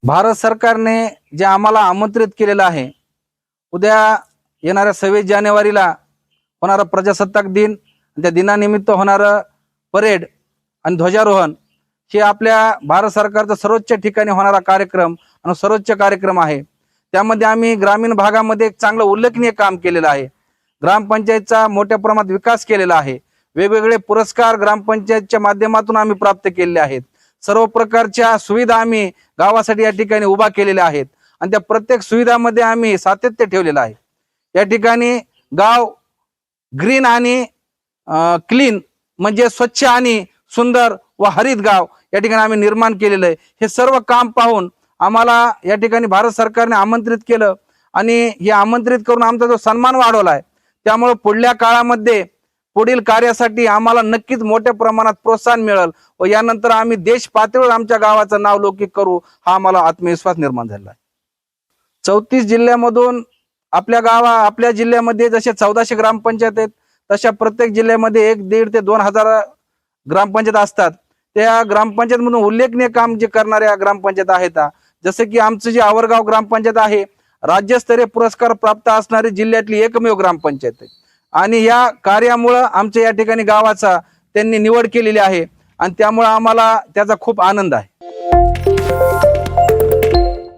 भारत सरकारने जे आम्हाला आमंत्रित केलेलं आहे, उद्या येणाऱ्या 26 जानेवारीला होणारा प्रजासत्ताक दिन, त्या दिनानिमित्त होणारं परेड आणि ध्वजारोहण हे आपल्या भारत सरकारचा सर्वोच्च ठिकाणी होणारा कार्यक्रम आणि सर्वोच्च कार्यक्रम आहे। त्यामध्ये आम्ही ग्रामीण भागामध्ये एक चांगलं उल्लेखनीय काम केलेलं आहे। ग्रामपंचायतचा मोठ्या प्रमाणात विकास केलेला आहे। वेगवेगळे पुरस्कार ग्रामपंचायतच्या माध्यमातून आम्ही प्राप्त केलेले आहेत। सर्व प्रकारच्या सुविधा आम्ही गावासाठी या ठिकाणी उभा केलेल्या आहेत आणि त्या प्रत्येक सुविधामध्ये आम्ही सातत्य ठेवलेलं आहे। या ठिकाणी गाव ग्रीन आणि क्लीन म्हणजे स्वच्छ आणि सुंदर व हरित गाव या ठिकाणी आम्ही निर्माण केलेलं आहे। हे सर्व काम पाहून आम्हाला या ठिकाणी भारत सरकारने आमंत्रित केलं आणि हे आमंत्रित करून आमचा जो सन्मान वाढवला आहे, त्यामुळे पुढल्या काळामध्ये पुढील कार्यासाठी आम्हाला नक्कीच मोठ्या प्रमाणात प्रोत्साहन मिळेल व यानंतर आम्ही देश पातळीवर आमच्या गावाचं नाव लौकिक करू, हा आम्हाला आत्मविश्वास निर्माण झाला आहे। 34 जिल्ह्यामधून आपल्या जिल्ह्यामध्ये जसे 1400 ग्रामपंचायत आहेत, तशा प्रत्येक जिल्ह्यामध्ये 1,500 ते 2,000 ग्रामपंचायत असतात। त्या ग्रामपंचायतमधून उल्लेखनीय काम जे करणाऱ्या ग्रामपंचायत आहेत, जसे की आमचं जे आवरगाव ग्रामपंचायत आहे, राज्यस्तरीय पुरस्कार प्राप्त असणारी जिल्ह्यातली एकमेव ग्रामपंचायत आहे आणि या कार्यामुळे आमच्या या ठिकाणी गावाचा त्यांनी निवड केलेली आहे आणि त्यामुळे आम्हाला त्याचा खूप आनंद आहे।